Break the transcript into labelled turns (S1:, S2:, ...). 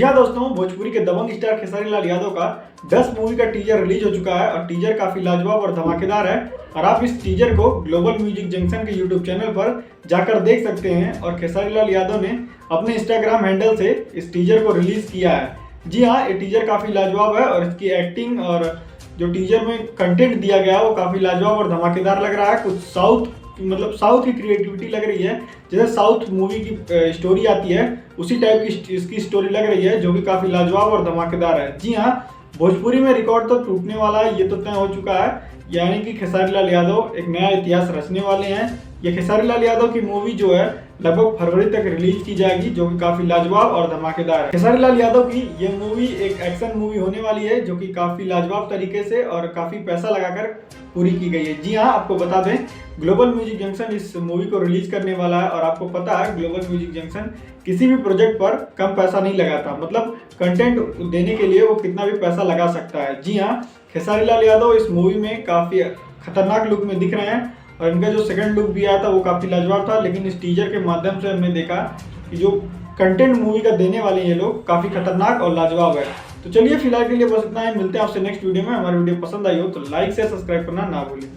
S1: जी हाँ दोस्तों, भोजपुरी के दबंग स्टार खेसारी लाल यादव का 10 मूवी का टीजर रिलीज हो चुका है और टीजर काफी लाजवाब और धमाकेदार है। और आप इस टीजर को ग्लोबल म्यूजिक जंक्शन के यूट्यूब चैनल पर जाकर देख सकते हैं। और खेसारी लाल यादव ने अपने इंस्टाग्राम हैंडल से इस टीजर को रिलीज किया है। जी हाँ, ये टीजर काफी लाजवाब है और इसकी एक्टिंग और जो टीजर में कंटेंट दिया गया है वो काफी लाजवाब और धमाकेदार लग रहा है। कुछ साउथ की क्रिएटिविटी लग रही है, जैसे साउथ मूवी की स्टोरी आती है उसी टाइप की इसकी स्टोरी लग रही है, जो कि काफी लाजवाब और धमाकेदार है। जी हाँ, भोजपुरी में रिकॉर्ड तो टूटने वाला है, ये तो तय हो चुका है। यानी कि खेसारी लाल यादव एक नया इतिहास रचने वाले हैं। ये खेसारी लाल यादव की मूवी जो है लगभग फरवरी तक रिलीज की जाएगी, जो कि काफी लाजवाब और धमाकेदार है। खेसारी लाल यादव की ये मूवी एक एक्शन मूवी होने वाली है, जो कि काफी लाजवाब तरीके से और काफी पैसा लगाकर पूरी की गई है। जी हाँ, आपको बता दें ग्लोबल म्यूजिक जंक्शन इस मूवी को रिलीज करने वाला है। और आपको पता है ग्लोबल म्यूजिक जंक्शन किसी भी प्रोजेक्ट पर कम पैसा नहीं लगाता, मतलब कंटेंट देने के लिए वो कितना भी पैसा लगा सकता है। जी हाँ, खेसारी लाल यादव इस मूवी में काफी खतरनाक लुक में दिख रहे हैं और इनका जो सेकंड लुक भी आया था वो काफी लाजवाब था। लेकिन इस टीजर के माध्यम से हमने देखा कि जो कंटेंट मूवी का देने वाले हैं ये लोग काफी खतरनाक और लाजवाब है। तो चलिए फिलहाल के लिए बस इतना ही, मिलते हैं आपसे नेक्स्ट वीडियो में। हमारी वीडियो पसंद आई हो तो लाइक से सब्सक्राइब करना ना भूलें।